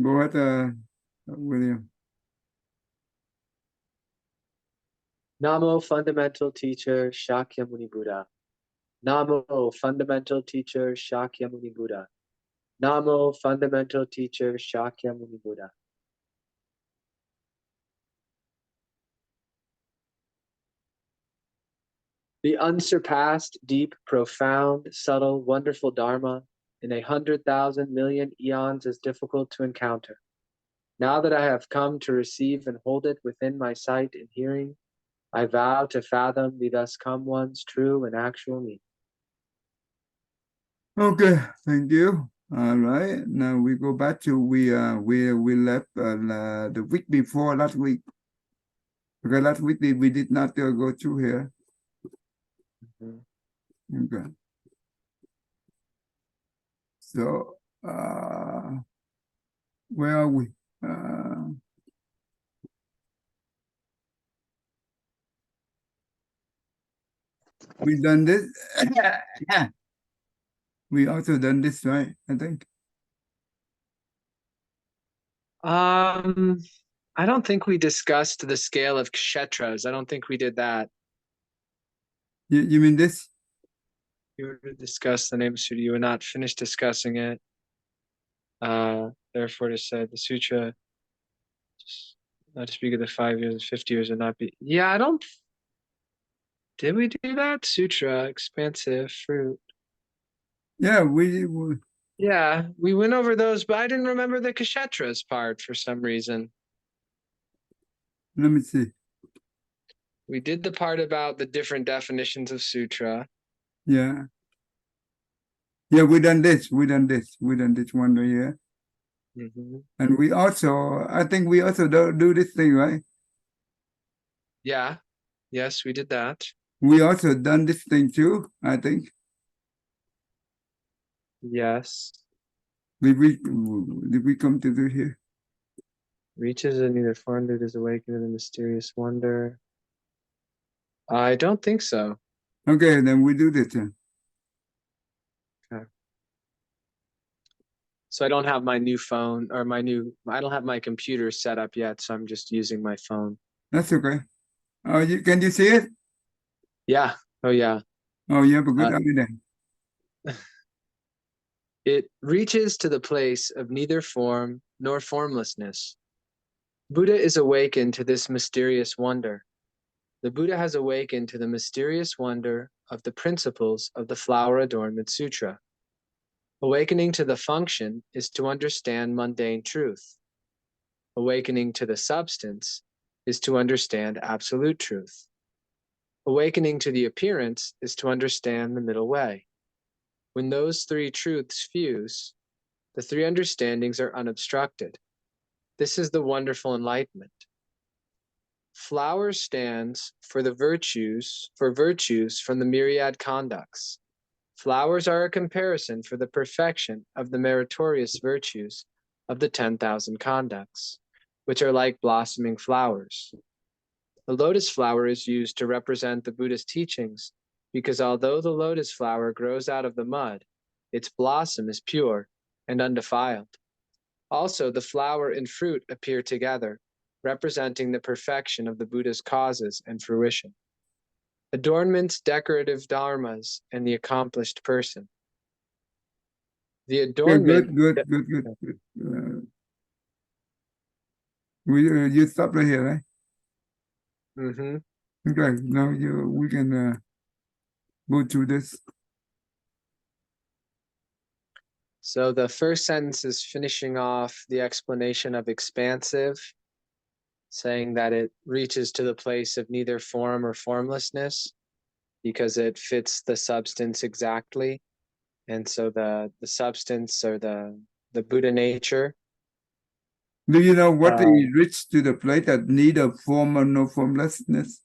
Go ahead, William. Namo Fundamental Teacher Shakyamuni Buddha. Namo Fundamental Teacher Shakyamuni Buddha. Namo Fundamental Teacher Shakyamuni Buddha. The unsurpassed, deep, profound, subtle, wonderful Dharma in 100,000 million eons is difficult to encounter. Now that I have come to receive and hold it within my sight and hearing, I vow to fathom the thus come one's true and actual meaning. Okay, thank you. All right, now we go back to we left the week before last week. Okay, last week we did not go through here. Okay. So where are we? We done this. We also done this, right? I think. I don't think we discussed the scale of kshetras. I don't think we did that. You mean this? You were to discuss the name sutra. You were not finished discussing it. Therefore, to say the sutra, just not to speak of the 5 years and 50 years, and not be. Yeah, I don't. Did we do that? Sutra, expansive fruit. Yeah, Yeah, we went over those, but I didn't remember the kshetras part for some reason. let me see. We did the part about the different definitions of sutra. Yeah. Yeah, we done this. We done this one right here. And we also, I think we also do this thing, right? Yeah. Yes, we did that. We also done this thing too, I think. Yes. Did we come to do here? Reaches in neither form nor is awakened in the mysterious wonder. I don't think so. Okay, then we do this then. Okay. So I don't have my new phone or I don't have my computer set up yet, so I'm just using my phone. That's okay. Oh, can you see it? Yeah. Oh, yeah. Oh, you have a good eye then. It reaches to the place of neither form nor formlessness. Buddha is awakened to this mysterious wonder. The Buddha has awakened to the mysterious wonder of the principles of the Flower Adornment Sutra. Awakening to the function is to understand mundane truth. Awakening to the substance is to understand absolute truth. Awakening to the appearance is to understand the middle way. When those three truths fuse, the three understandings are unobstructed. This is the wonderful enlightenment. Flower stands for virtues from the myriad conducts. Flowers are a comparison for the perfection of the meritorious virtues of the 10,000 conducts, which are like blossoming flowers. The lotus flower is used to represent the Buddha's teachings because although the lotus flower grows out of the mud, its blossom is pure and undefiled. Also, the flower and fruit appear together, representing the perfection of the Buddha's causes and fruition. Adornments, decorative dharmas, and the accomplished person. The adornment. Good. You stop right here, right? Mm-hmm. Okay, now we can go through this. So the first sentence is finishing off the explanation of expansive, saying that it reaches to the place of neither form or formlessness because it fits the substance exactly. And so the substance or the Buddha nature. Do you know what is reached to the place of neither form or no formlessness?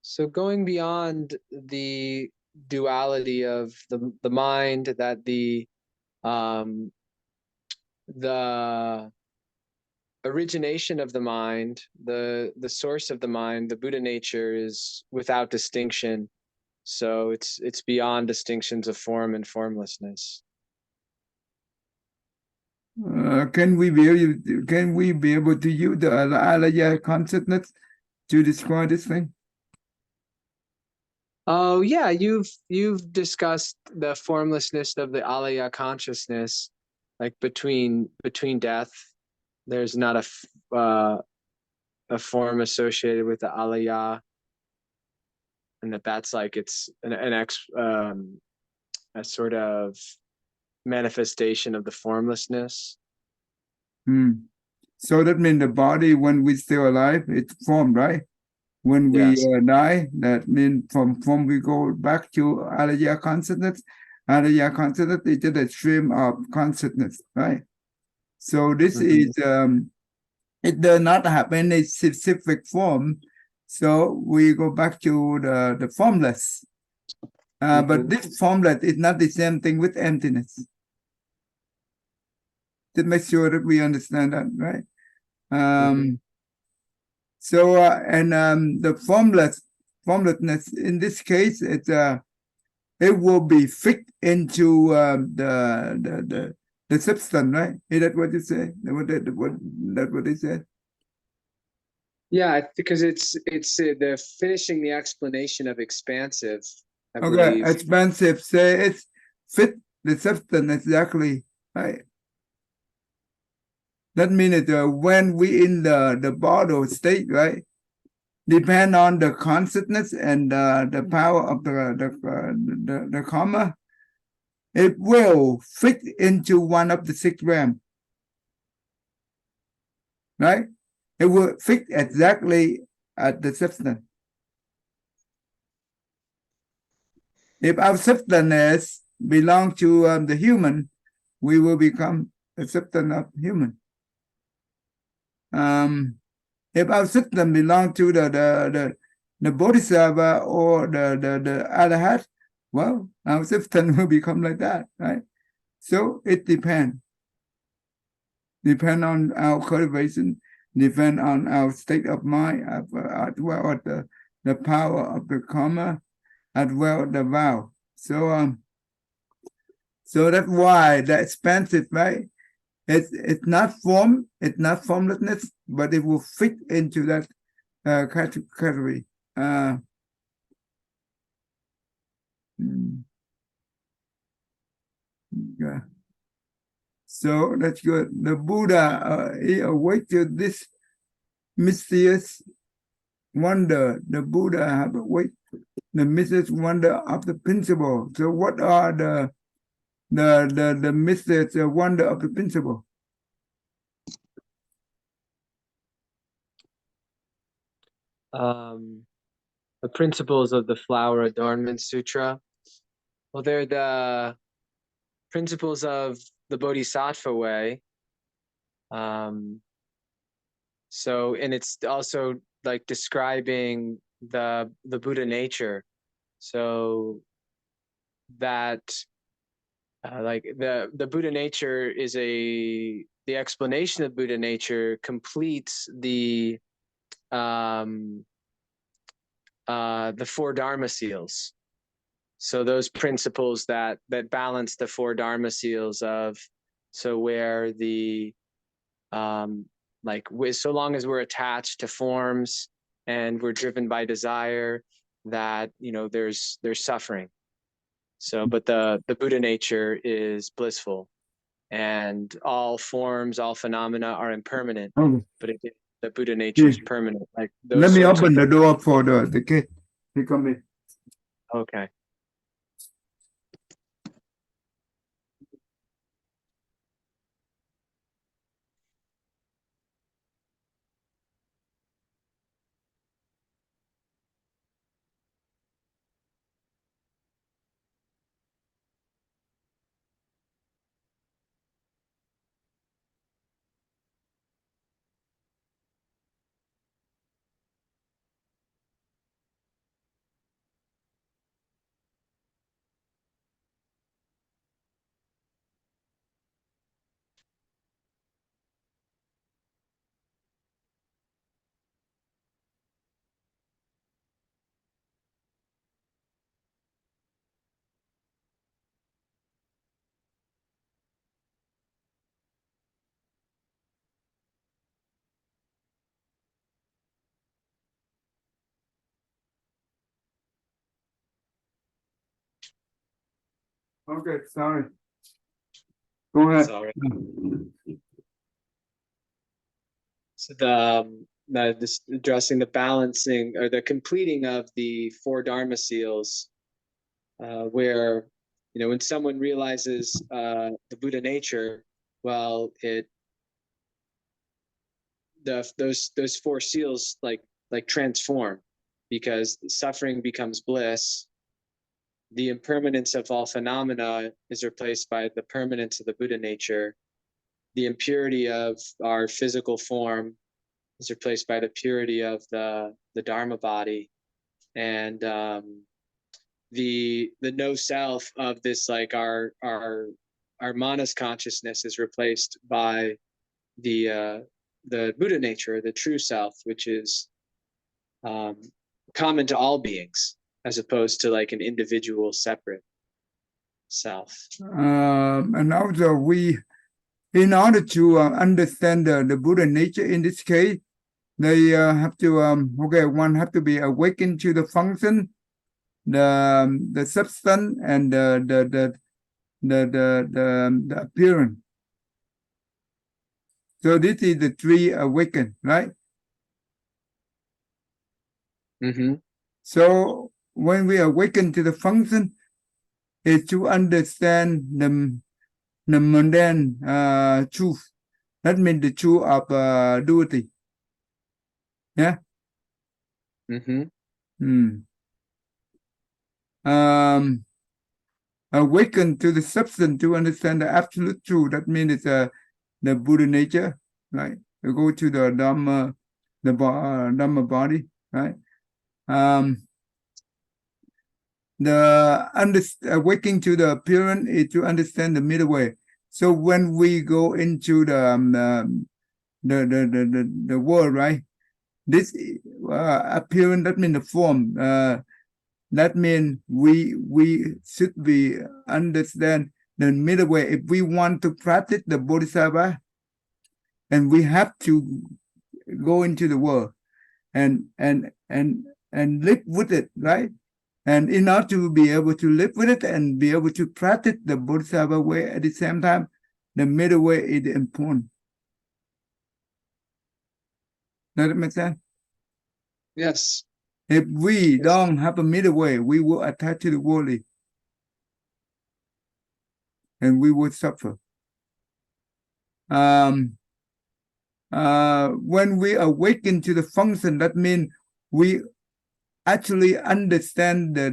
So going beyond the duality of the mind, that the origination of the mind, the source of the mind, the Buddha nature is without distinction. So it's beyond distinctions of form and formlessness. Can we be able to use the alaya consciousness to describe this thing? Oh yeah, you've discussed the formlessness of the alaya consciousness, like between death. There's not a form associated with the alaya, and that's like it's a sort of manifestation of the formlessness. Hmm. So that means the body, when we're still alive, it's formed, right? When we Yes. die, that means from we go back to alaya consciousness. Alaya consciousness is just a stream of consciousness, right? So this Mm-hmm. is it does not have any specific form. So we go back to the formless. But Mm-hmm. this formless is not the same thing with emptiness. To make sure that we understand that, right? Mm-hmm. So and the formlessness in this case, it will be fit into the substance, right? Is that what you say? That what they said? Yeah, because it's the finishing the explanation of expansive, I Okay, believe. expensive. Say it's fit the substance exactly, right? That means when we in the bottle state, right? Depend on the consciousness and the power of the karma. It will fit into one of the 6 realms, right? It will fit exactly at the substance. If our substance belong to the human, we will become a substance of human. If our system belong to the bodhisattva or the arahat, well, our system will become like that, right? So it depends. Depend on our cultivation, depend on our state of mind, as well as the power of the karma, as well as the vow. So that's why the expansive, right? It's not form, it's not formlessness, but it will fit into that category. Uh, yeah. So that's good. The Buddha, he awake to this mysterious wonder. The Buddha have awake the mysterious wonder of the principle. So what are the mysterious wonder of the principle? Um, the principles of the Flower Adornment Sutra. Well, they're the principles of the Bodhisattva way. Um, so, and it's also like describing the Buddha nature. So that like the Buddha nature is the explanation of Buddha nature completes um, the four Dharma seals. So those principles that balance the four Dharma seals of so where the like with so long as we're attached to forms and we're driven by desire, that there's suffering. So but the Buddha nature is blissful, and all forms, all phenomena are impermanent, Okay. but the Buddha nature is Here, permanent. Like let those me sorts of open the door for the kid. He come in. okay. Okay, sorry. Go ahead. Sorry. So this addressing the balancing or the completing of the four Dharma seals, where when someone realizes the Buddha nature, well, those four seals like transform, because suffering becomes bliss. The impermanence of all phenomena is replaced by the permanence of the Buddha nature. The impurity of our physical form is replaced by the purity of the Dharma body, and the no self of this, like our manas consciousness, is replaced by the Buddha nature, the true self, which is common to all beings, as opposed to like an individual separate self. And also in order to understand the Buddha nature in this case, they have to one have to be awakened to the function, the substance, and the appearance. So this is the three awaken, right? Mm-hmm. So when we awaken to the function, is to understand the mundane truth. That means the truth of duty. Yeah. Mm-hmm. Awaken to the substance to understand the absolute truth. That means it's the Buddha nature, right? We go to the Dhamma, Dhamma body, right? Awakening to the appearance is to understand the middle way. So when we go into the world, right? This appearance, that means the form. That means we should be understand the middle way. If we want to practice the Bodhisattva, and we have to go into the world and live with it, right? And in order to be able to live with it and be able to practice the Bodhisattva way at the same time, the middle way is important. Does that make sense? Yes. If we don't have a middle way, we will attach to the worldly, and we will suffer. When we awaken to the function, that means we actually understand the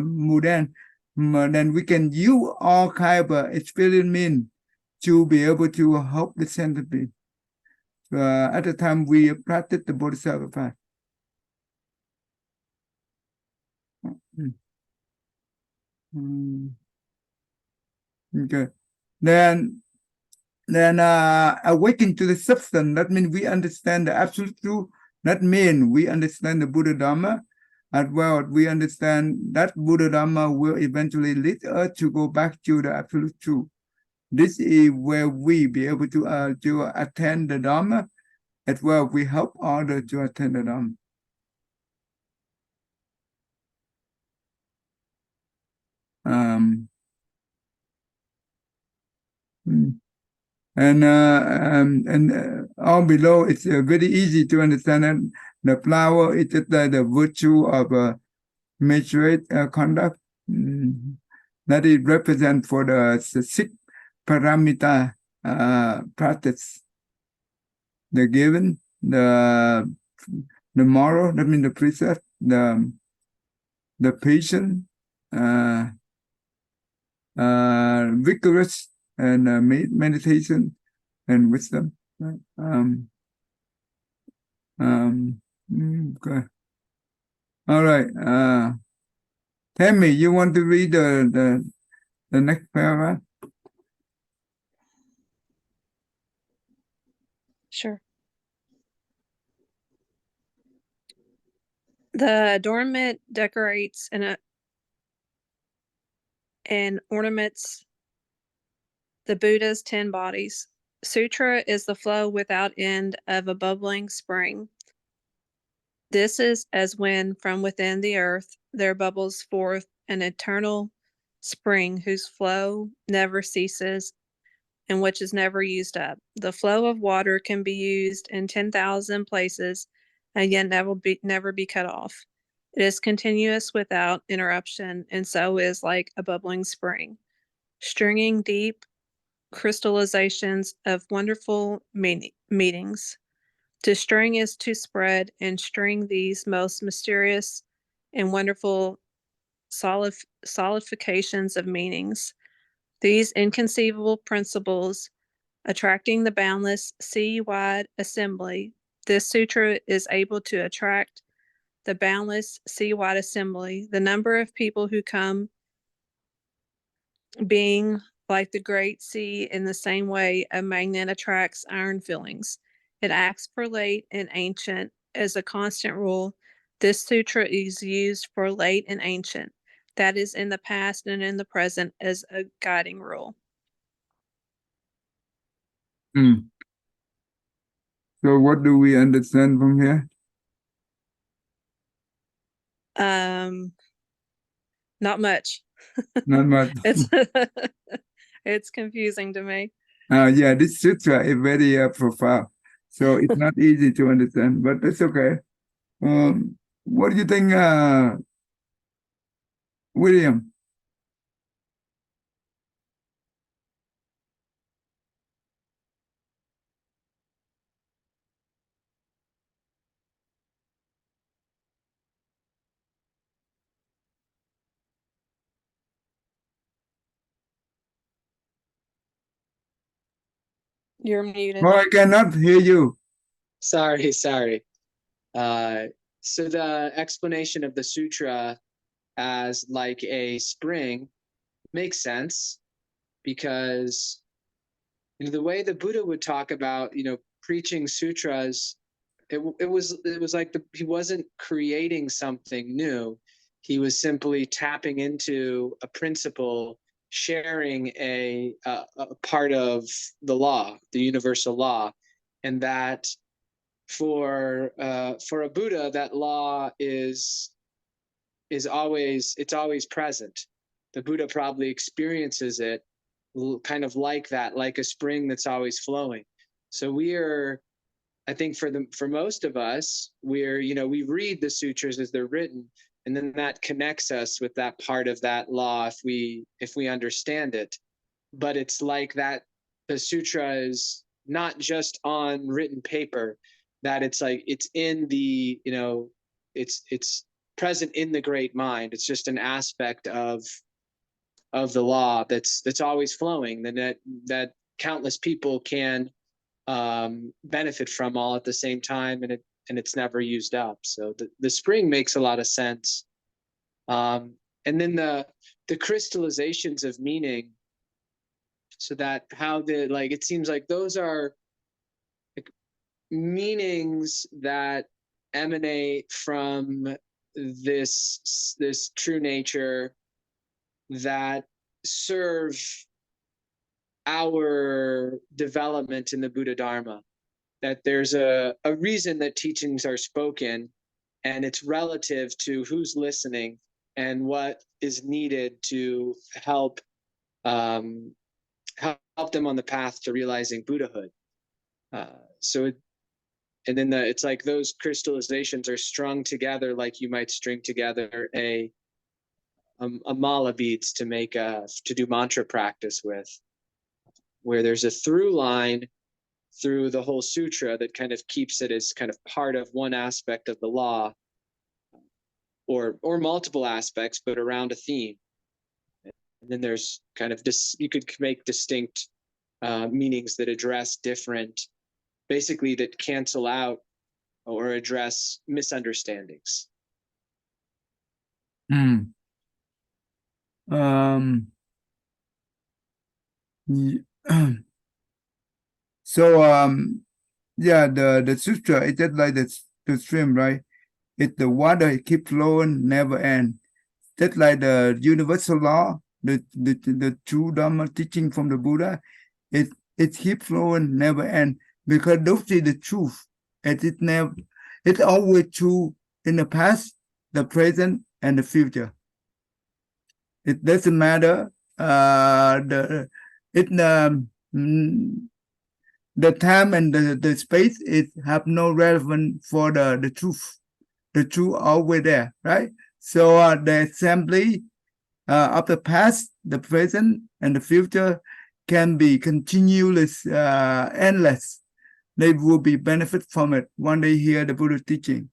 mundane, then we can use all kind of experiment to be able to help the sentient. At the time we practice the Bodhisattva path. Okay. Then awaken to the substance, that means we understand the absolute truth. That means we understand the Buddha Dhamma, as well we understand that Buddha Dhamma will eventually lead us to go back to the absolute truth. This is where we be able to attend the Dhamma, as well we help others to attend the Dhamma. And all below, it's very easy to understand that the flower is just the virtue of measured conduct that it represents for the six paramita practice. The given, the moral, that means the precept, the patient, vigorous, and meditation and wisdom. Right? Okay. All right. Tammy, you want to read the next paragraph? Sure. The adornment decorates and ornaments the Buddha's 10 bodies. Sutra is the flow without end of a bubbling spring. This is as when from within the earth there bubbles forth an eternal spring whose flow never ceases and which is never used up. The flow of water can be used in 10,000 places and yet never be cut off. It is continuous without interruption, and so is like a bubbling spring, stringing deep crystallizations of wonderful meanings. To string is to spread and string these most mysterious and wonderful solidifications of meanings. These inconceivable principles attracting the boundless sea-wide assembly. This sutra is able to attract the boundless sea-wide assembly, the number of people who come being like the great sea in the same way a magnet attracts iron fillings. It acts for late and ancient as a constant rule. This sutra is used for late and ancient, that is in the past and in the present, as a guiding rule. So what do we understand from here? Not much. Not much. It's confusing to me. Yeah, this sutra is very profound. So it's not easy to understand, but that's okay. What do you think, William? You're muted. Oh, I cannot hear you. Sorry. So the explanation of the sutra as like a spring makes sense, because the way the Buddha would talk about preaching sutras, it was like he wasn't creating something new. He was simply tapping into a principle, sharing a part of the law, the universal law, and that for a Buddha, that law is always present. The Buddha probably experiences it kind of like that, like a spring that's always flowing. So I think for most of us, we read the sutras as they're written, and then that connects us with that part of that law if we understand it. But it's like that the sutra is not just on written paper, that it's like it's in the it's present in the great mind. It's just an aspect of the law that's always flowing, that countless people can benefit from all at the same time, and it's never used up. So the spring makes a lot of sense. And then the crystallizations of meaning, so that how it seems like those are like meanings that emanate from this true nature, that serve our development in the Buddha Dharma. That there's a reason that teachings are spoken, and it's relative to who's listening and what is needed to help them on the path to realizing Buddhahood. And then it's like those crystallizations are strung together like you might string together a mala beads to do mantra practice with, where there's a through line through the whole sutra that kind of keeps it as kind of part of one aspect of the law, or multiple aspects, but around a theme. And then there's kind of you could make distinct meanings that address different, basically that cancel out or address misunderstandings. So yeah, the sutra is just like the stream, right? The water, it keep flowing, never end. Just like the universal law, the true Dharma teaching from the Buddha, it keep flowing, never end, because those is the truth. It's always true in the past, the present, and the future. It doesn't matter. The time and the space it have no relevance for the truth. The truth always there, right? So the assembly of the past, the present, and the future can be continuous, endless. They will be benefit from it when they hear the Buddha teaching.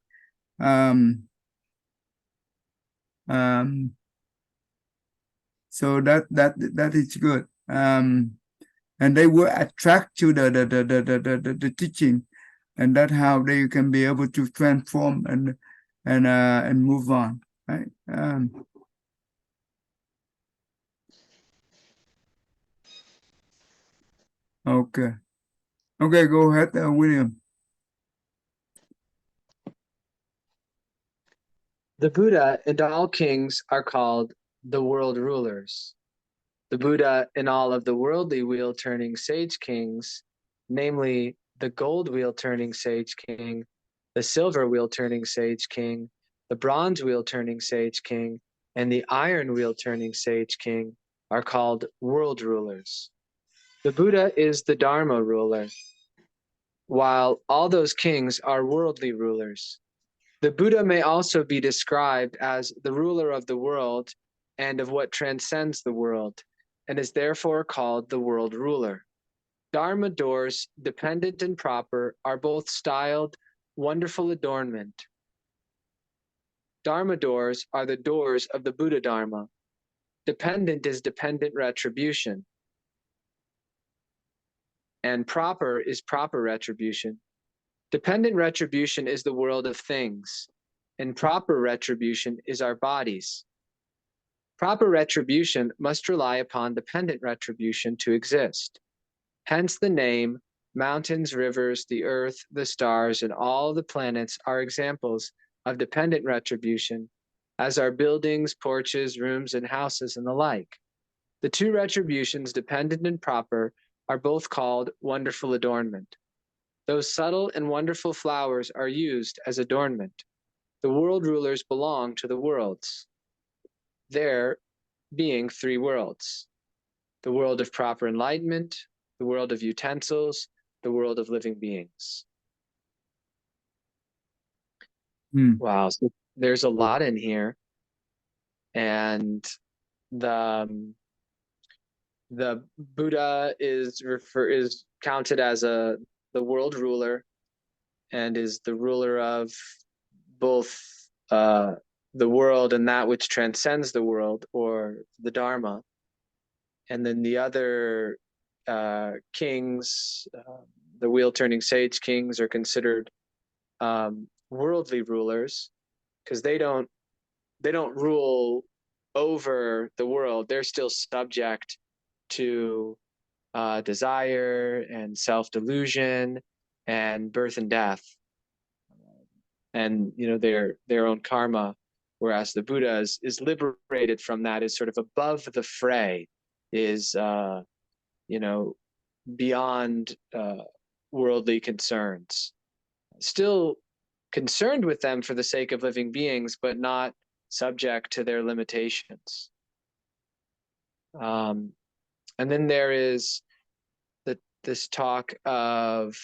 So that is good. And they will attract to the teaching, and that's how they can be able to transform and move on, right? Okay, go ahead, William. The Buddha and all kings are called the world rulers. The Buddha and all of the worldly wheel-turning sage kings, namely the gold wheel-turning sage king, the silver wheel-turning sage king, the bronze wheel-turning sage king, and the iron wheel-turning sage king, are called world rulers. The Buddha is the Dharma ruler, while all those kings are worldly rulers. The Buddha may also be described as the ruler of the world and of what transcends the world, and is therefore called the world ruler. Dharma doors, dependent and proper, are both styled wonderful adornment. Dharma doors are the doors of the Buddha Dharma. Dependent is dependent retribution, and proper is proper retribution. Dependent retribution is the world of things, and proper retribution is our bodies. Proper retribution must rely upon dependent retribution to exist. Hence the name, mountains, rivers, the earth, the stars, and all the planets are examples of dependent retribution, as are buildings, porches, rooms, and houses, and the like. The two retributions, dependent and proper, are both called wonderful adornment. Those subtle and wonderful flowers are used as adornment. The world rulers belong to the worlds, there being three worlds: the world of proper enlightenment, the world of utensils, the world of living beings. Wow, so there's a lot in here. And the Buddha is counted as the world ruler, and is the ruler of both the world and that which transcends the world, or the Dharma. And then the other kings, the wheel-turning sage kings, are considered worldly rulers, because they don't rule over the world. They're still subject to desire and self-delusion and birth and death, and their own karma, whereas the Buddha is liberated from that, is sort of above the fray, is beyond worldly concerns, still concerned with them for the sake of living beings, but not subject to their limitations. And then there is this talk of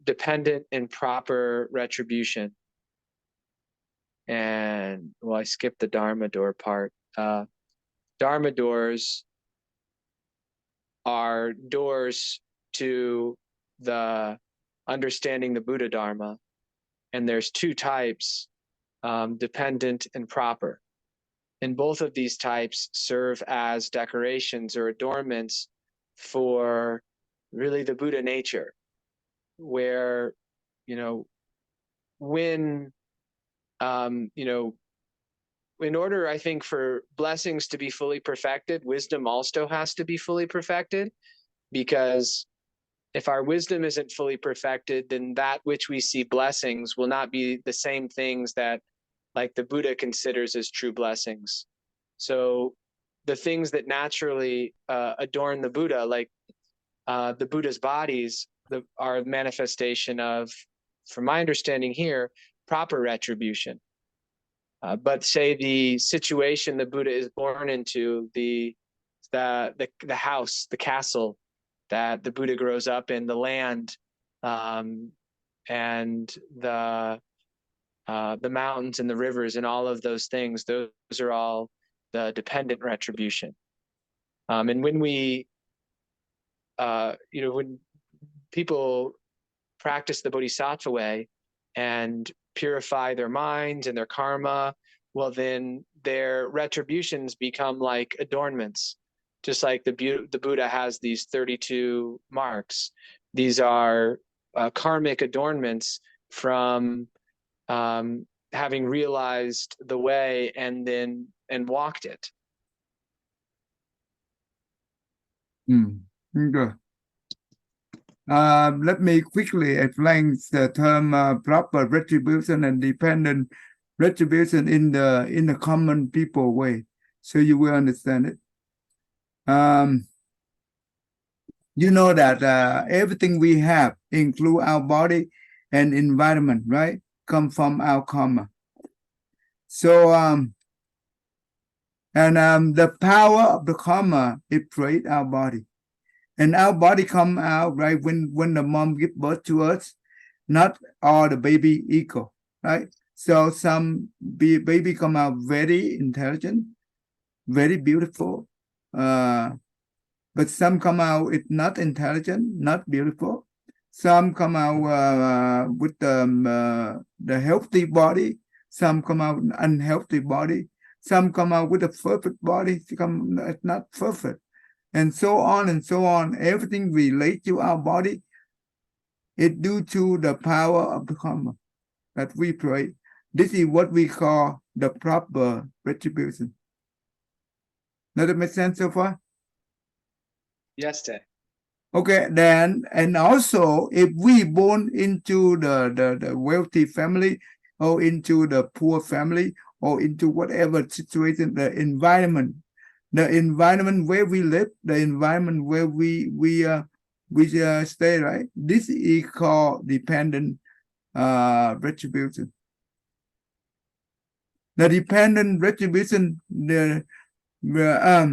dependent and proper retribution. And well, I skipped the Dharma door part. Dharma doors are doors to the understanding the Buddha Dharma. And there's two types, dependent and proper. And both of these types serve as decorations or adornments for really the Buddha nature, where, when, in order, I think, for blessings to be fully perfected, wisdom also has to be fully perfected, because if our wisdom isn't fully perfected, then that which we see blessings will not be the same things that, like, the Buddha considers as true blessings. So the things that naturally adorn the Buddha, like the Buddha's bodies, are a manifestation of, from my understanding here, proper retribution. But say the situation the Buddha is born into, the house, the castle that the Buddha grows up in, the land, and the mountains and the rivers and all of those things, those are all the dependent retribution. And when we, when people practice the Bodhisattva way and purify their minds and their karma, well, then their retributions become like adornments. Just like the Buddha has these 32 marks. These are karmic adornments from having realized the way and walked it. Good. Let me quickly explain the term proper retribution and dependent retribution in the common people way, so you will understand it. You know that everything we have, include our body and environment, right, come from our karma. So the power of the karma, it creates our body. And our body come out, right, when the mom give birth to us, not all the baby equal, right? So some baby come out very intelligent, very beautiful, but some come out it's not intelligent, not beautiful. Some come out with the healthy body. Some come out unhealthy body. Some come out with a perfect body. Some it's not perfect. And so on and so on. Everything relates to our body. It's due to the power of the karma that we pray. This is what we call the proper retribution. Does it make sense so far? Yes, Tay. Okay, then, and also if we born into the wealthy family or into the poor family or into whatever situation, the environment where we live, the environment where we stay, right? This is called dependent retribution. The dependent retribution rely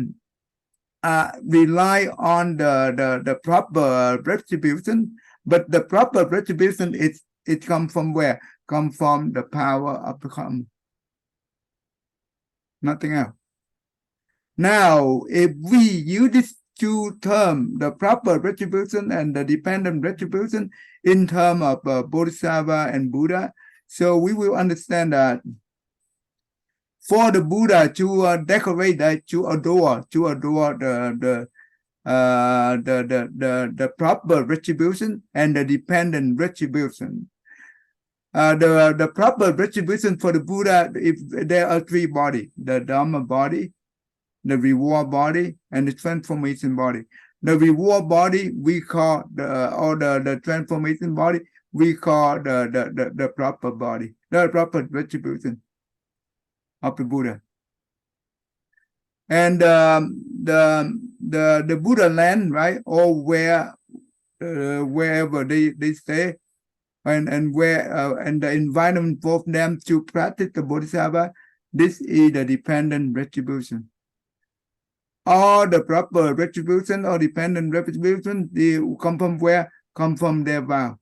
on the proper retribution, but the proper retribution it come from where? Come from the power of the karma. Nothing else. Now, if we use these two terms, the proper retribution and the dependent retribution, in terms of Bodhisattva and Buddha, so we will understand that for the Buddha to decorate, to adore the proper retribution and the dependent retribution. The proper retribution for the Buddha, if there are three bodies: the Dhamma body, the reward body, and the transformation body. The reward body we call the transformation body we call the proper body, the proper retribution of the Buddha. And the Buddha land, right, or wherever they stay, and where and the environment for them to practice the Bodhisattva, this is the dependent retribution. All the proper retribution or dependent retribution, they come from where? Come from their vow.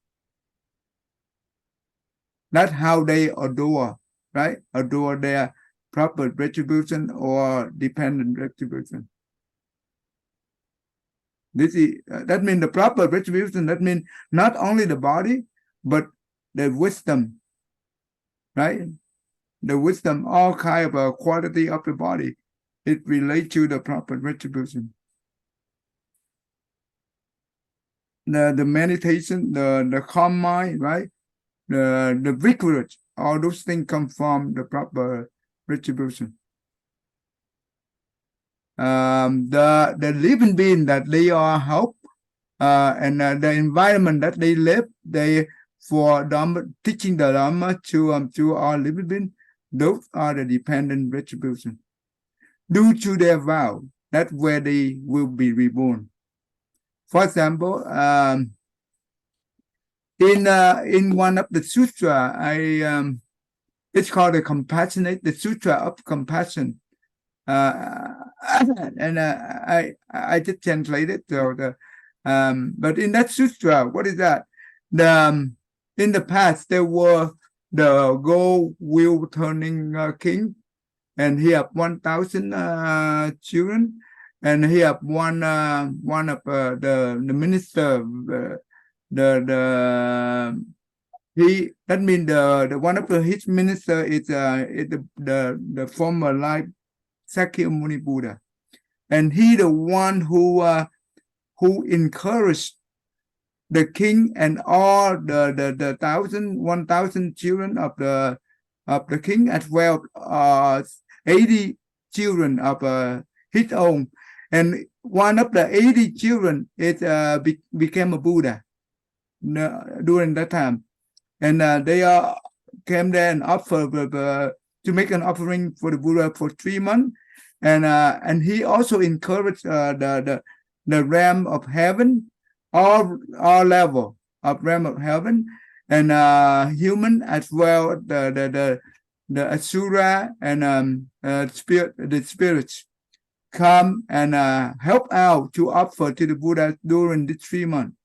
That's how they adore, right? Adore their proper retribution or dependent retribution. This is that means the proper retribution. That means not only the body, but the wisdom, right? The wisdom, all kind of quality of the body. It relates to the proper retribution. The meditation, the calm mind, right? The vigorous, all those things come from the proper retribution. The living being that they are help, and the environment that they live, they for Dhamma, teaching the Dhamma to all living beings, those are the dependent retribution. Due to their vow, that's where they will be reborn. For example, in one of the sutra, It's called the Sutra of Compassion. And I did translate it. So but in that sutra, what is that? In the past, there were the gold wheel turning king, and he have 1,000 children, and he have one of the minister, that means the one of his minister is the former life Sakyamuni Buddha, and he the one who encouraged the king and all the 1,000 children of the king, as well 80 children of his own, and one of the 80 children became a Buddha during that time, and they came there and offered to make an offering for the Buddha for 3 months, and he also encouraged the realm of heaven, all level of realm of heaven, and human as well, the asura and the spirits come and help out to offer to the Buddha during the 3 months,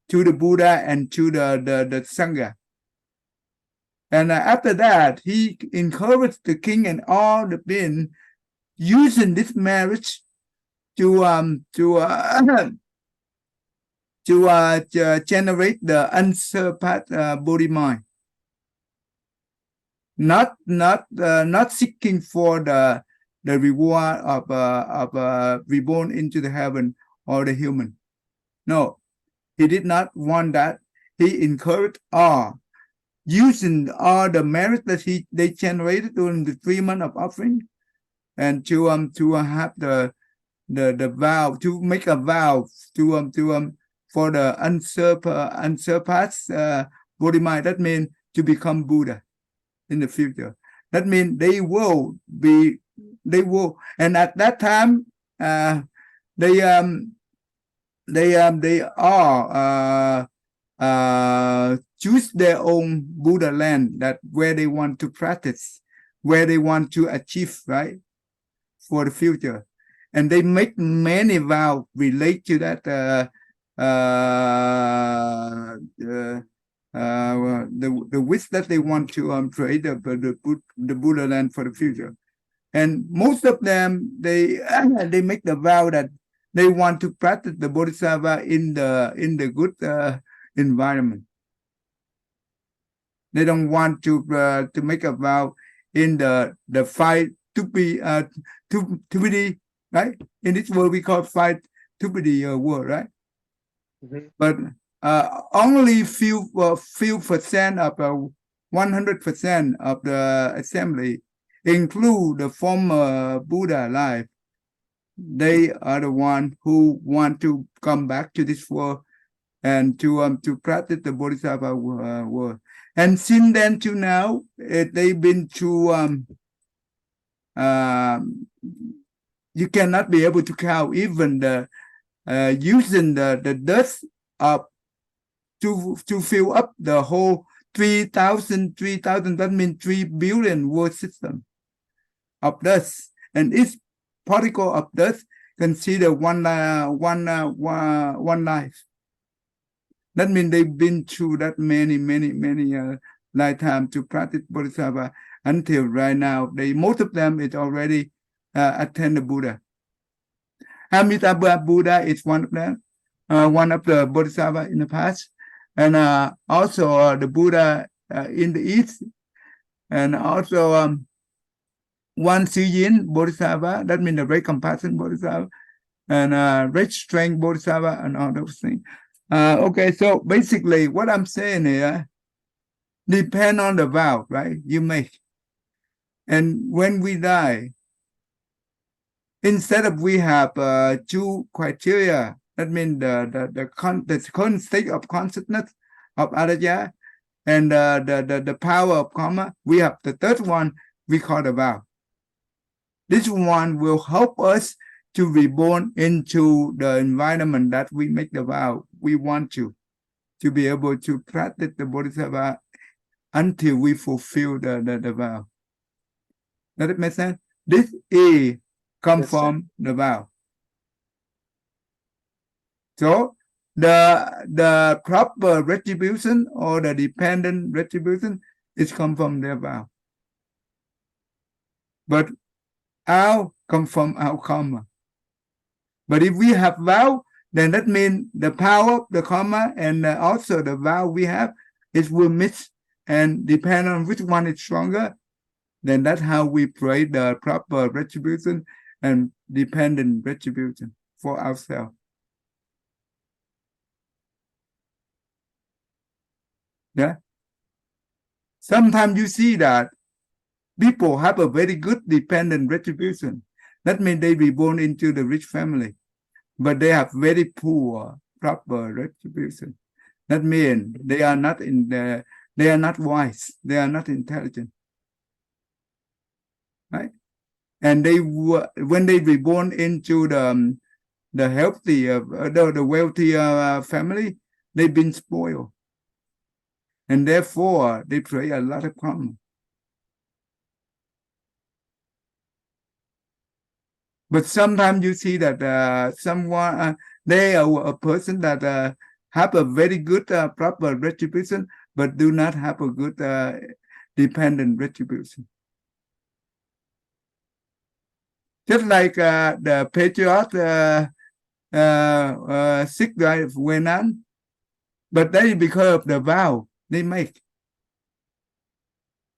to the Buddha and to the Sangha. And after that, he encouraged the king and all the beings using this marriage to generate the unsurpassed Bodhi mind, not seeking for the reward of reborn into the heaven or the human. No, he did not want that. He encouraged all, using all the merit that they generated during the 3 months of offering, and to have the vow, to make a vow for the unsurpassed Bodhi mind. That means to become Buddha in the future. That means they will, and at that time they all choose their own Buddha land, that where they want to practice, where they want to achieve, right, for the future. And they make many vows relate to that the wish that they want to create the Buddha land for the future. And most of them, they make the vow that they want to practice the Bodhisattva in the good environment. They don't want to make a vow in the fight stupidity, right? In this world we call fight stupidity world, right? Mm-hmm. But only few percent of 100% of the assembly include the former Buddha life. They are the one who want to come back to this world and to practice the Bodhisattva world. And since then to now, they've been through. You cannot be able to count even the using the dust up to fill up the whole 3,000. That means 3 billion world system of dust, and each particle of dust consider one life. That means they've been through that many lifetime to practice Bodhisattva until right now. Most of them is already attained the Buddha. Amitabha Buddha is one of them, one of the Bodhisattva in the past, and also the Buddha in the East, and also one Siyin Bodhisattva, that means the great compassion Bodhisattva, and great strength Bodhisattva, and all those things. Okay, so basically what I'm saying here, depend on the vow, right, you make. And when we die, instead of we have 2 criteria, that means the current state of consciousness of Aditya and the power of karma, we have the third one we call the vow. This one will help us to reborn into the environment that we make the vow we want to be able to practice the Bodhisattva until we fulfill the vow. Does it make sense? This A comes Yes, sir. from the vow. So the proper retribution or the dependent retribution is come from their vow. But our come from our karma. But if we have vow, then that means the power of the karma and also the vow we have, it will mix and depend on which one is stronger. Then that's how we pray the proper retribution and dependent retribution for ourselves. Yeah. Sometimes you see that people have a very good dependent retribution. That means they be born into the rich family, but they have very poor proper retribution. That means they are not they are not wise, they are not intelligent, right? And when they be born into the healthy, the wealthy family, they've been spoiled, and therefore they pray a lot of karma. But sometimes you see that someone they are a person that have a very good proper retribution, but do not have a good dependent retribution. Just like the patriot sick guy of Wenan, but they because of the vow they make.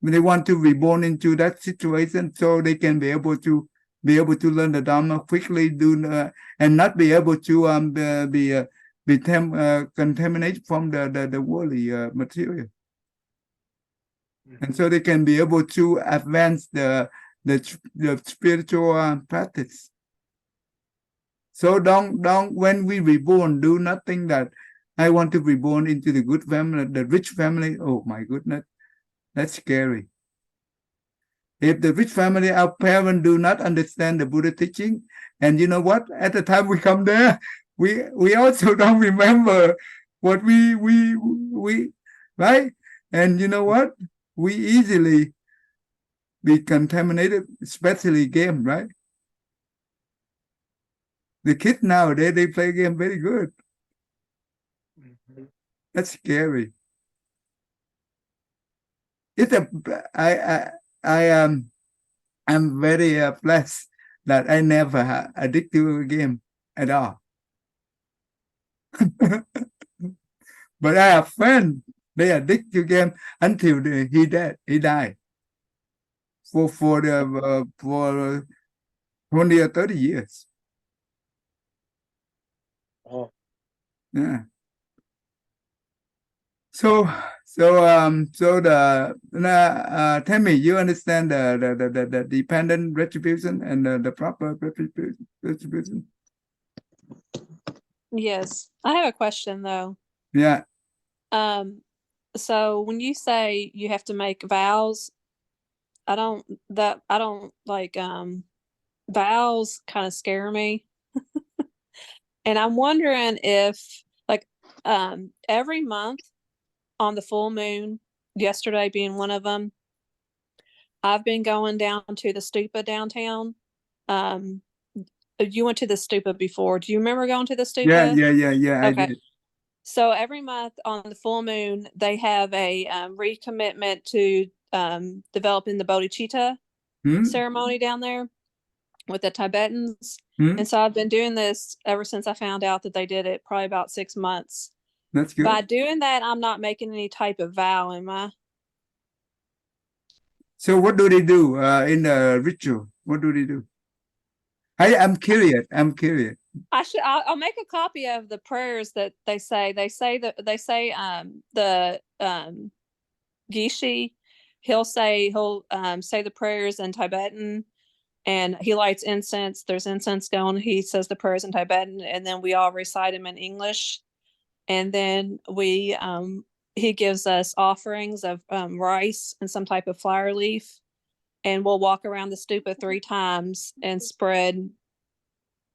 They want to be born into that situation so they can be able to learn the Dharma quickly, and not be able to be contaminated from the worldly material, and so they can be able to advance the spiritual practice. So don't when we reborn, do not think that I want to be born into the good family, the rich family. Oh my goodness, that's scary. If the rich family, our parents do not understand the Buddha teaching, and you know what? At the time we come there, we also don't remember what we right? And you know what? We easily be contaminated, especially game, right? The kids nowadays they play game very good. That's scary. It's I'm very blessed that I never addicted to a game at all. But I have friends, they addicted to game until he died for 20 or 30 years. Oh, Yeah. So tell me, you understand the dependent retribution and the proper retribution? Yes. I have a question though. Yeah. So when you say you have to make vows, I don't like vows kind of scare me. And I'm wondering if like every month on the full moon, yesterday being one of them, I've been going down to the stupa downtown. You went to the stupa before. Do you remember going to the stupa? Yeah. Okay. I did. So every month on the full moon, they have a recommitment to developing the bodhicitta ceremony down there with the Tibetans. And so I've been doing this ever since I found out that they did it, probably about 6 months. That's good. By doing that, I'm not making any type of vow, am I? So what do they do in the ritual? What do they do? I'm curious. I'll make a copy of the prayers that they say. They say the Gishi, he'll say the prayers in Tibetan, and he lights incense. There's incense going. He says the prayers in Tibetan, and then we all recite them in English. And then he gives us offerings of rice and some type of flower leaf, and we'll walk around the stupa 3 times and spread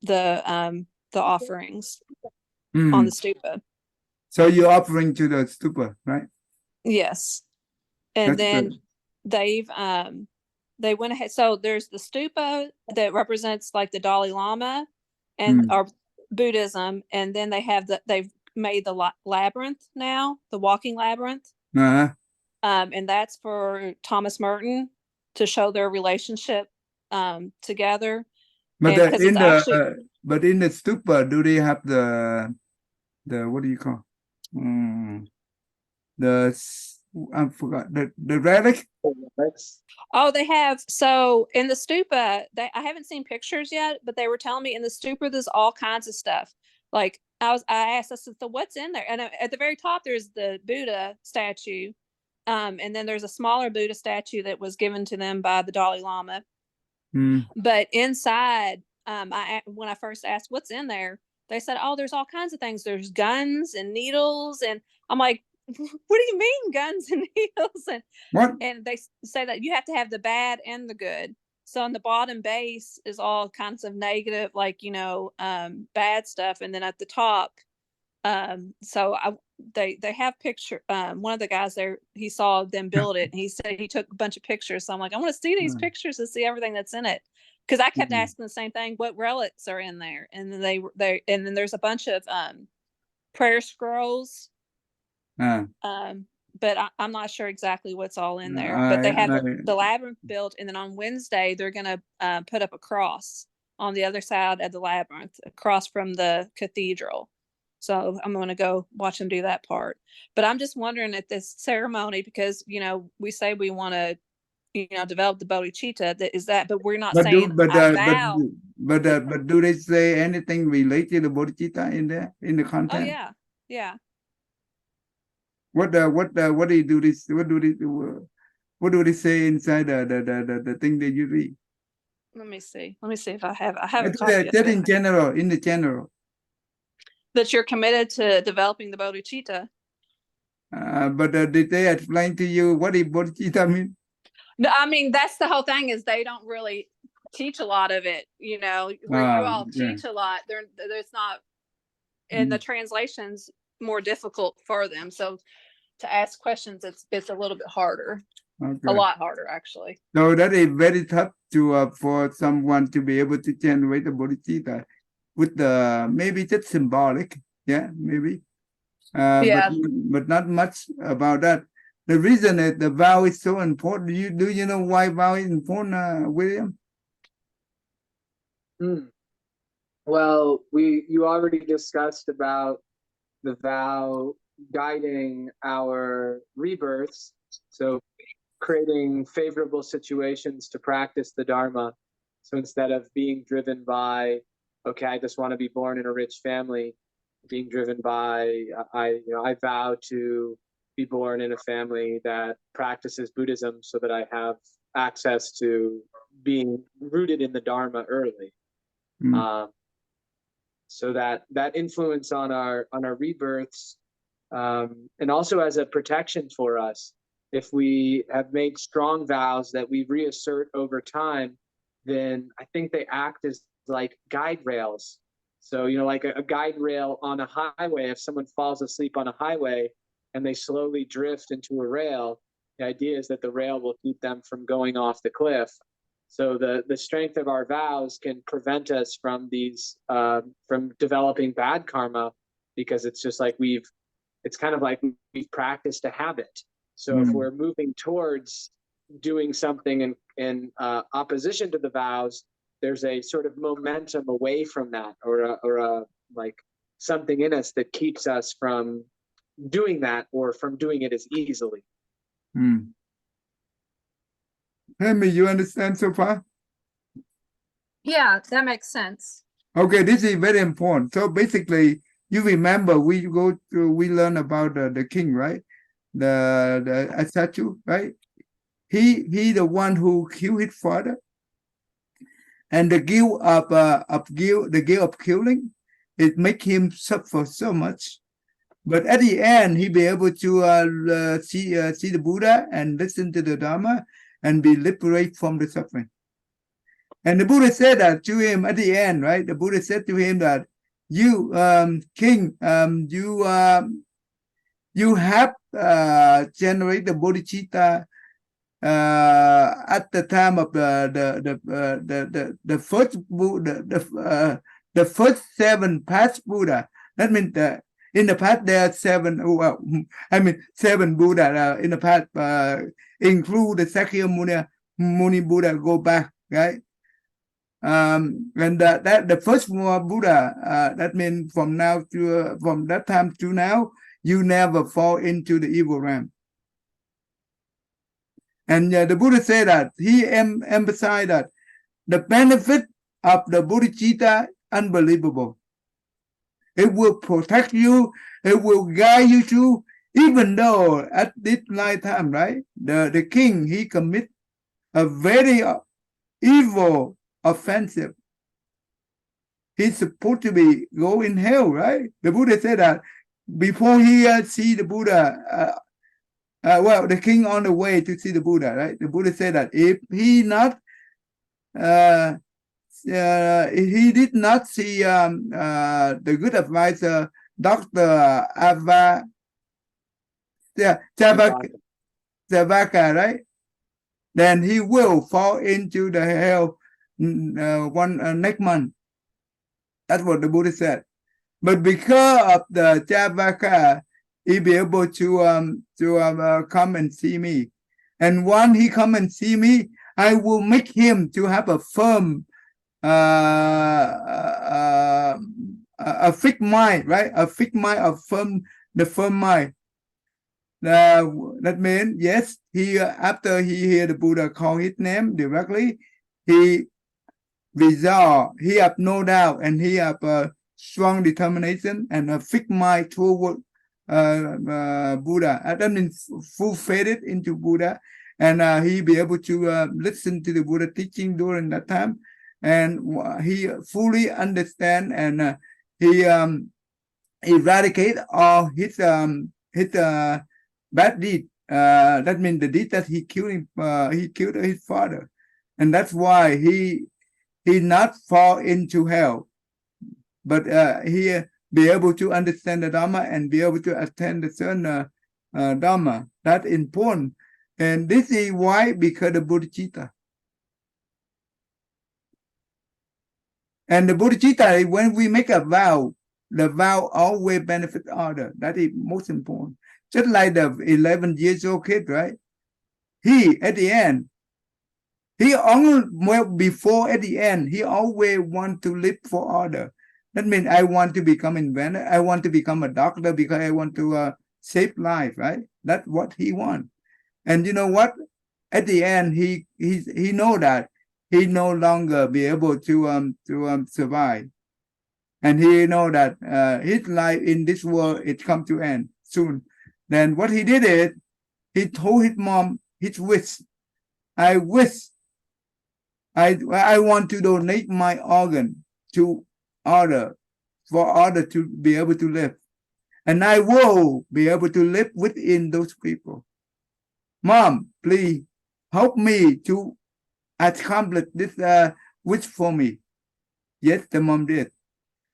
the offerings on the stupa. So you're offering to the stupa, right? Yes. And That's then good. they went ahead. So there's the stupa that represents like the Dalai Lama and Mm. or Buddhism, and then they've made the labyrinth now, the walking labyrinth. Uh-huh. And that's for Thomas Merton to show their relationship together. But And because it's actually but in the stupa, do they have the what do you call I forgot the relic? they have, so in the stupa, I haven't seen pictures yet, but they were telling me in the stupa there's all kinds of stuff. Like I said, so what's in there? And at the very top there's the Buddha statue. And then there's a smaller Buddha statue that was given to them by the Dalai Lama. Mm. But inside, when I first asked what's in there, they said, "Oh, there's all kinds of things. There's guns and needles." And I'm like, "What do you mean guns and needles?" What? And they say that you have to have the bad and the good. So on the bottom base is all kinds of negative, like bad stuff, and then at the top, they have picture. One of the guys there, he saw them build it, and he said he took a bunch of pictures. So I'm like, I want to see these pictures to see everything that's in it, because I kept asking the same thing: what relics are in there? And then and then there's a bunch of prayer scrolls. But I'm not sure exactly what's all in there. But they have the labyrinth built, and then on Wednesday they're gonna put up a cross on the other side of the labyrinth, across from the cathedral. So I'm going to go watch them do that part. But I'm just wondering at this ceremony, because we say we want to develop the bodhicitta, but we're not saying I vow. But do they say anything related to bodhicitta in there, in the content? Oh yeah. What do they do this? What do they say inside the thing that you read? Let me see if I have a copy of that it. in general. That you're committed to developing the bodhicitta. But did they explain to you what is bodhicitta mean? No, I mean, that's the whole thing, is they don't really teach a lot of it, where you all teach a lot. There's not, and the translation's more difficult for them. So to ask questions, it's a little bit harder. Okay. A lot harder, actually. So that is very tough to for someone to be able to generate the bodhicitta with the maybe just symbolic, maybe. But not much about that. The reason that the vow is so important. Do you know why vow is important, William? Well, you already discussed about the vow guiding our rebirths, so creating favorable situations to practice the Dharma. So instead of being driven by, okay, I just want to be born in a rich family, being driven by, I vow to be born in a family that practices Buddhism so that I have access to being rooted in the Dharma early. So that influence on our rebirths, and also as a protection for us. If we have made strong vows that we reassert over time, then I think they act as like guide rails. So, like a guide rail on a highway, if someone falls asleep on a highway and they slowly drift into a rail, the idea is that the rail will keep them from going off the cliff. So the strength of our vows can prevent us from from developing bad karma, because it's just like it's kind of like we've practiced a habit. So if we're moving towards doing something in opposition to the vows, there's a sort of momentum away from that, or like something in us that keeps us from doing that, or from doing it as easily. Henry, you understand so far? Yeah, that makes sense. Okay, this is very important. So basically, you remember we learn about the king, right? The Asattu, right? He the one who killed his father, and the guilt of killing, it make him suffer so much. But at the end, he be able to see the Buddha and listen to the Dharma and be liberated from the suffering. And the Buddha said that to him at the end, right? The Buddha said to him that, you, king, you have generate the bodhicitta at the time of the first Buddha, the first 7 past Buddha. That means in the past there are 7. Well, I mean 7 Buddha in the past, include the Sakya Muni Buddha. Go back, right? And that the first Buddha. That means from now to from that time to now, you never fall into the evil realm. And the Buddha said that he emphasized that the benefit of the bodhicitta unbelievable. It will protect you. It will guide you through, even though at this lifetime, right? The king, he commit a very evil offensive. He's supposed to be go in hell, right? The Buddha said that before he see the Buddha. Well, the king on the way to see the Buddha, right? The Buddha said that if he did not see the good advisor, Dr. Avatamsaka, right? Then he will fall into the hell next month. That's what the Buddha said. But because of the Javaka, he be able to come and see me. And when he come and see me, I will make him to have a firm, a fixed mind, right? A fixed mind, the firm mind. That means, yes, he after he hear the Buddha call his name directly, he resolve, he have no doubt, and he have a strong determination and a fixed mind toward Buddha. That means full faith into Buddha, and he be able to listen to the Buddha teaching during that time, and he fully understand, and he eradicate all his bad deed. That means the deed that he killed his father, and that's why he not fall into hell, but he be able to understand the Dhamma and be able to attend the certain Dhamma. That's important. And this is why, because the bodhicitta. And the bodhicitta, when we make a vow, the vow always benefit others. That is most important. Just like the 11 years old kid, right? He, at the end, he only, well, before at the end, he always want to live for others. That means I want to become inventor. I want to become a doctor because I want to save life, right? That's what he wants. And you know what? At the end, he know that he no longer be able to survive, and he know that his life in this world it come to end soon. Then what he did is he told his mom his wish. I wish I want to donate my organ to other, for other to be able to live, and I will be able to live within those people. Mom, please help me to accomplish this wish for me. Yes, the mom did.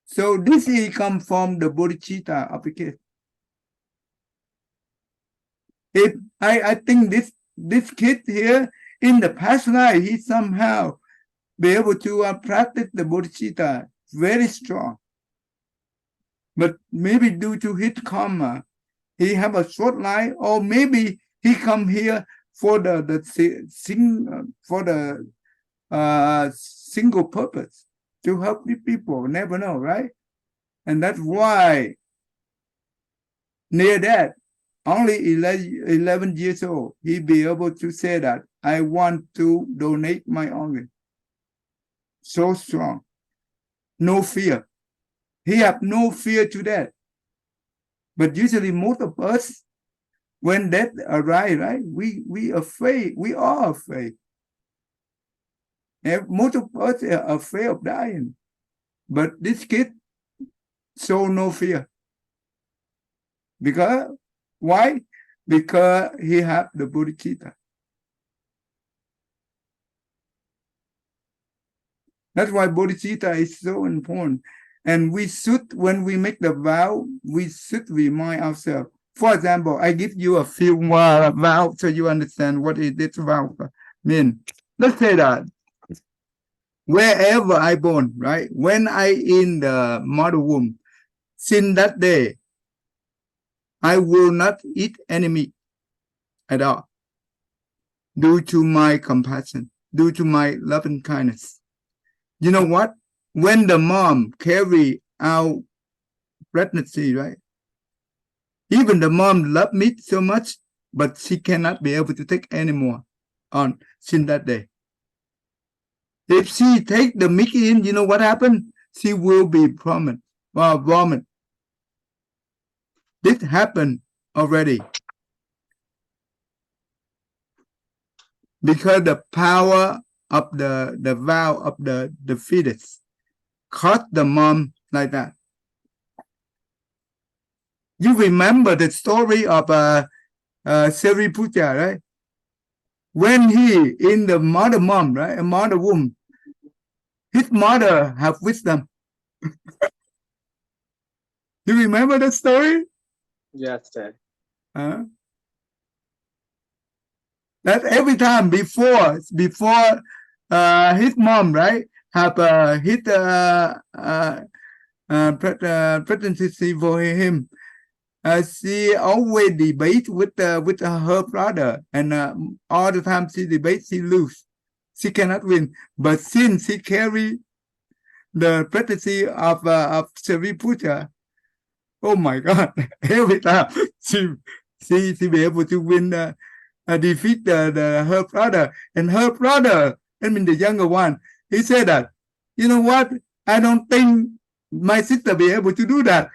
So this is come from the bodhicitta of the kid. If I think this kid here in the past life, he somehow be able to practice the bodhicitta very strong. But maybe due to his karma, he have a short life, or maybe he come here for the single purpose to help the people. Never know, right? And that's why near that, only 11 years old, he be able to say that I want to donate my organ. So strong, no fear. He have no fear to that. But usually most of us, when death arrives, right, we afraid. We are afraid. And most of us are afraid of dying. But this kid show no fear. Because why? Because he have the bodhicitta. That's why bodhicitta is so important. And we should, when we make the vow, we should remind ourselves, For example, I give you a few vow so you understand what is this vow mean. Let's say that wherever I born, right? When I in the mother womb, since that day, I will not eat any meat at all, due to my compassion, due to my loving kindness. You know what? When the mom carry out pregnancy, right? Even the mom love meat so much, but she cannot be able to take any more on since that day. If she take the meat in, you know what happened? She will be vomit. This happened already. Because the power of the vow of the fetus caused the mom like that. You remember the story of Sariputta, right? When he in the mother mom, right, a mother womb, his mother have wisdom. You remember the story? Yes, Dad. That every time before his mom, right, have his pregnancy for him. She always debate with her brother, and all the time she debates, she lose. She cannot win. But since she carry the pregnancy of Sariputta, oh my God! Every time she be able to win, defeat her brother, and her brother, I mean the younger one, he said that, you know what? I don't think my sister be able to do that.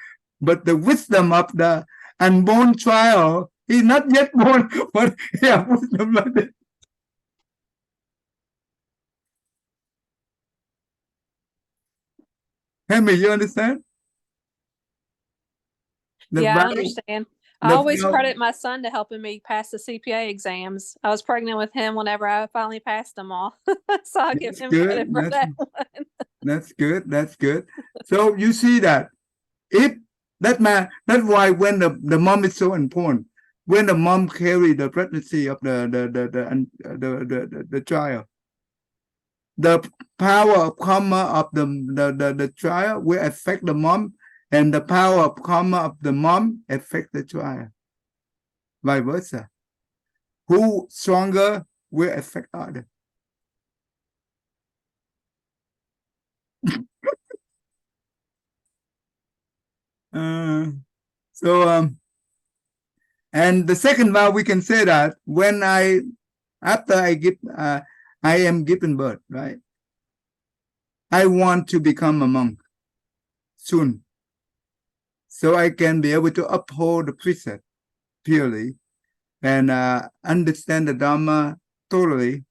But the wisdom of the unborn child, he's not yet born, but he has wisdom like that. Henry, you understand? I understand. I always credit my son to helping me pass the CPA exams. I was pregnant with him whenever I finally passed them all. So I'll give him credit for that one. That's good. That's good. So you see that if that's why when the mom is so important. When the mom carry the pregnancy of the child, the power of karma of the child will affect the mom, and the power of karma of the mom affect the child. Vice versa. Who stronger will affect other. And the second vow, we can say that when after I am given birth, right? I want to become a monk soon, so I can be able to uphold the precept purely and understand the Dharma totally,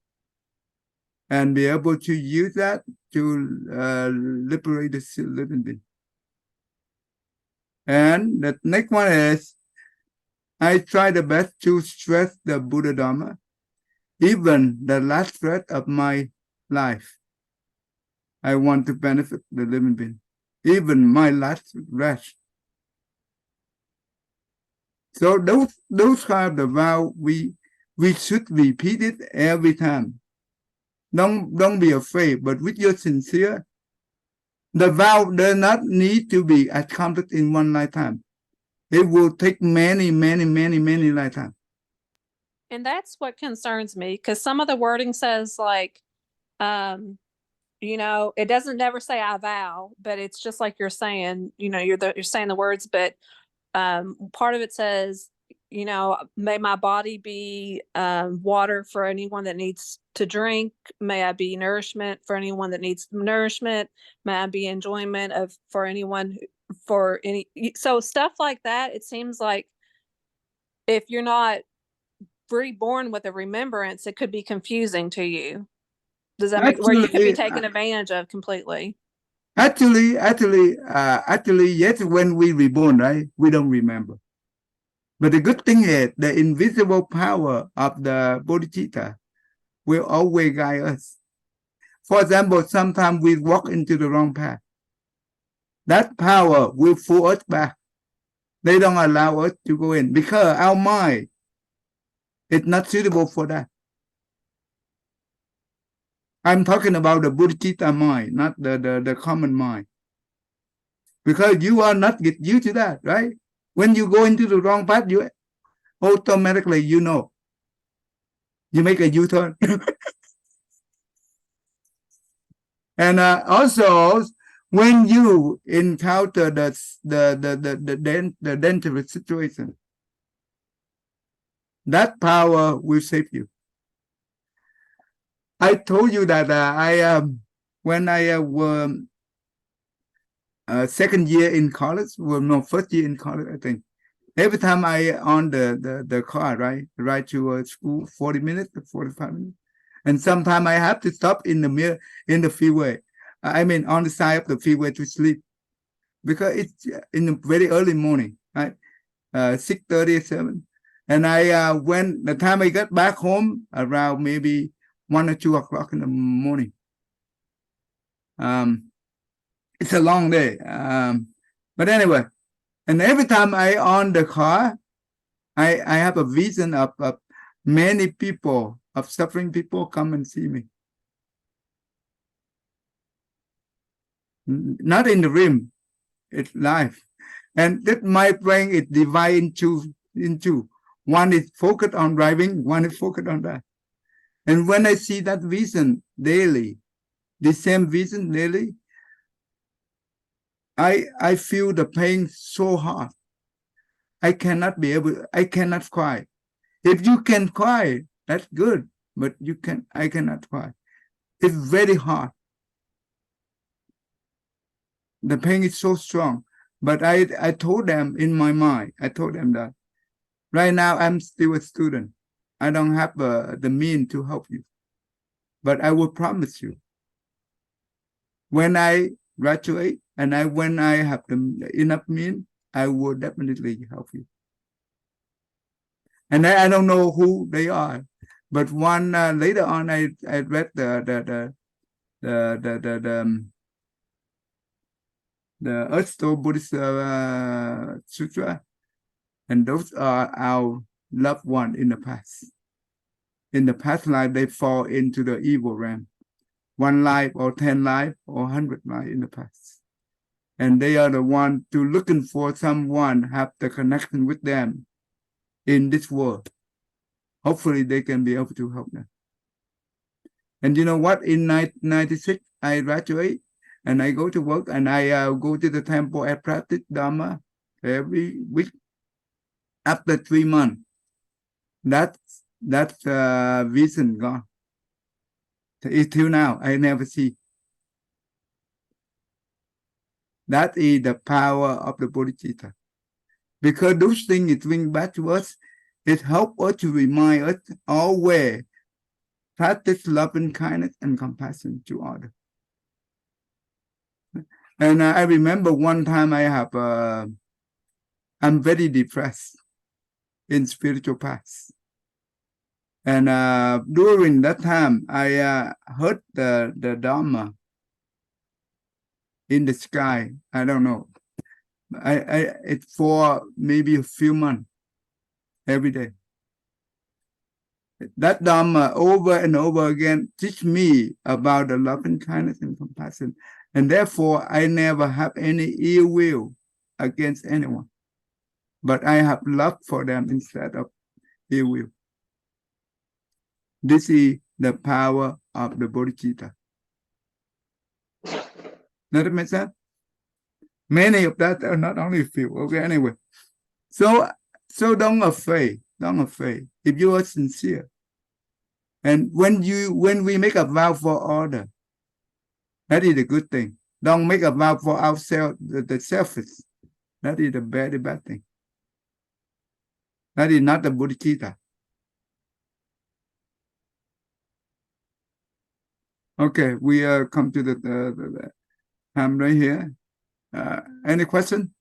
and be able to use that to liberate the living being. And the next one is, I try the best to stress the Buddha Dharma, even the last thread of my life. I want to benefit the living being, even my last breath. So those kind of the vow we should repeat it every time. Don't be afraid, but with your sincere, the vow does not need to be accomplished in one lifetime. It will take many lifetimes. And that's what concerns me, because some of the wording says like, you know, it doesn't never say I vow, but it's just like you're saying, you know, you're saying the words, but part of it says, you know, may my body be water for anyone that needs to drink. May I be nourishment for anyone that needs nourishment. May I be enjoyment for anyone so stuff like that. It seems like if you're not reborn with a remembrance, it could be confusing to you. Does that make where you could be taken advantage of completely? Actually, yes, when we reborn, right, we don't remember. But the good thing is the invisible power of the bodhicitta will always guide us. For example, sometimes we walk into the wrong path. That power will pull us back They don't allow us to go in because our mind is not suitable for that. I'm talking about the Bodhicitta mind, not the common mind. Because you are not get used to that, right? When you go into the wrong path, you automatically you know. You make a U-turn. And also, when you encounter the dangerous situation, that power will save you. I told you that when I was second year in college, well, no, first year in college, I think. Every time I on the car, right, ride to school, 40 minutes, 45 minutes, and sometimes I have to stop in the freeway. I mean, on the side of the freeway to sleep because it's in the very early morning, right, 6:37, and I when the time I got back home around maybe 1 or 2 o'clock in the morning. It's a long day, but anyway. And every time I on the car, I have a vision of many people, of suffering people come and see me. Not in the dream, it's live. And that my brain is divided into one is focused on driving, one is focused on that. And when I see that vision daily, the same vision daily, I feel the pain so hard. I cannot cry. If you can cry, that's good, but I cannot cry. It's very hard. The pain is so strong. But I told them in my mind, I told them that right now I'm still a student. I don't have the means to help you. But I will promise you, when I graduate and when I have enough means, I will definitely help you. And I don't know who they are, but one later on I read the Earthstone Buddhist Sutra, and those are our loved one in the past. In the past life, they fall into the evil realm. 1 life or 10 life or 100 life in the past. And they are the one to looking for someone have the connection with them in this world. Hopefully they can be able to help them. And you know what? In 1996, I graduate and I go to work and I go to the temple and practice Dharma every week. After 3 months, that's vision gone. Till now, I never see. That is the power of the Bodhicitta. Because those things it bring back to us, it helps us to remind us always practice love and kindness and compassion to others. And I remember one time I'm very depressed in spiritual path. And during that time, I heard the Dharma in the sky. I don't know. It's for maybe a few months every day. That Dharma over and over again teach me about the love and kindness and compassion. And therefore, I never have any ill will against anyone. But I have love for them instead of ill will. This is the power of the Bodhicitta. Does that make sense? Many of that are not only few. Okay, anyway. So don't afraid. Don't afraid. If you are sincere. And when we make a vow for order, that is a good thing. Don't make a vow for ourselves, the selfish. That is a very bad thing. That is not the Bodhicitta. Okay, we come to the time right here. Any question?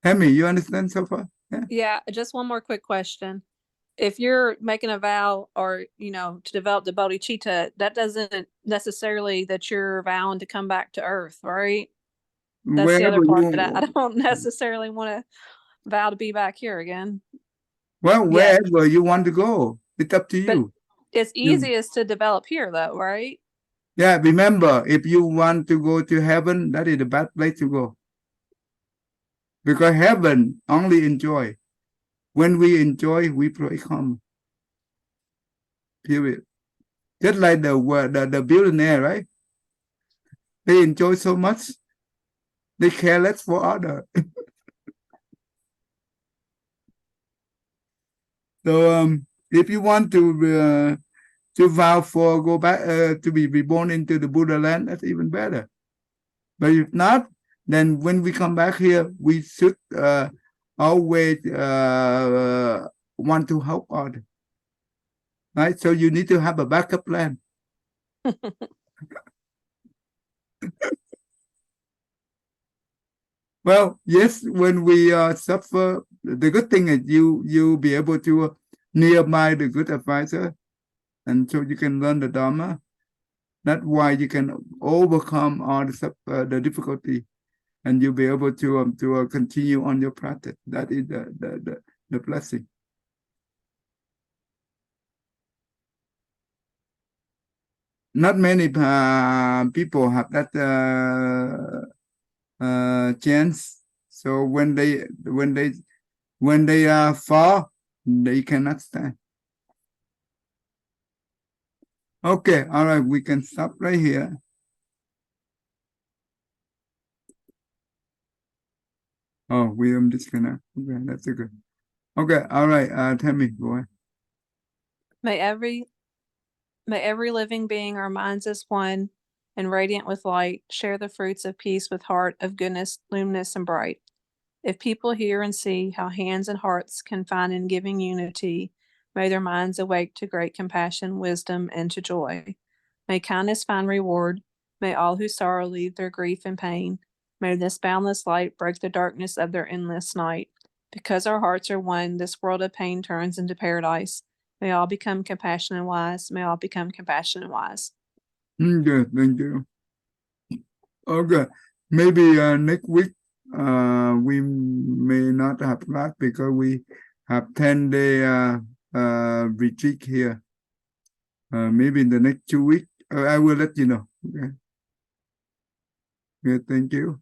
Hemi, you understand so far? Yeah, just one more quick question. If you're making a vow or, to develop the bodhicitta, that doesn't necessarily that you're vowing to come back to earth, right? That's the other wherever part that I you, don't necessarily want to vow to be back here again. well, Yeah. wherever you want to go, it's up to But you. it's You- easiest to develop here, though, right? Yeah, remember, if you want to go to heaven, that is the bad place to go. Because heaven only enjoy. When we enjoy, we become. Period. Just like the billionaire, right? They enjoy so much, they care less for others. So if you want to vow for go back to be reborn into the Buddha land, that's even better. But if not, then when we come back here, we should always want to help others, right? So you need to have a backup plan. Well, yes, when we suffer, the good thing is you be able to nearby the good advisor, and so you can learn the Dharma. That's why you can overcome all the difficulty, and you'll be able to continue on your practice. That is the blessing. Not many people have that chance. So when they fall, they cannot stand. Okay, all right, we can stop right here. Oh, William disconnect. Okay, that's a good. Okay, all right. Tell me, go ahead. May every living being our minds as one and radiant with light share the fruits of peace with heart of goodness, luminous and bright. If people hear and see how hands and hearts can find in giving unity, may their minds awake to great compassion, wisdom, and to joy. May kindness find reward. May all who sorrow leave their grief and pain. May this boundless light break the darkness of their endless night. Because our hearts are one, this world of pain turns into paradise. May all become compassionate and wise. May all become compassionate and wise. Good, thank you. Okay, maybe next week we may not have class because we have 10-day retreat here. Maybe in the next 2 weeks, I will let you know. Okay. Good, thank you.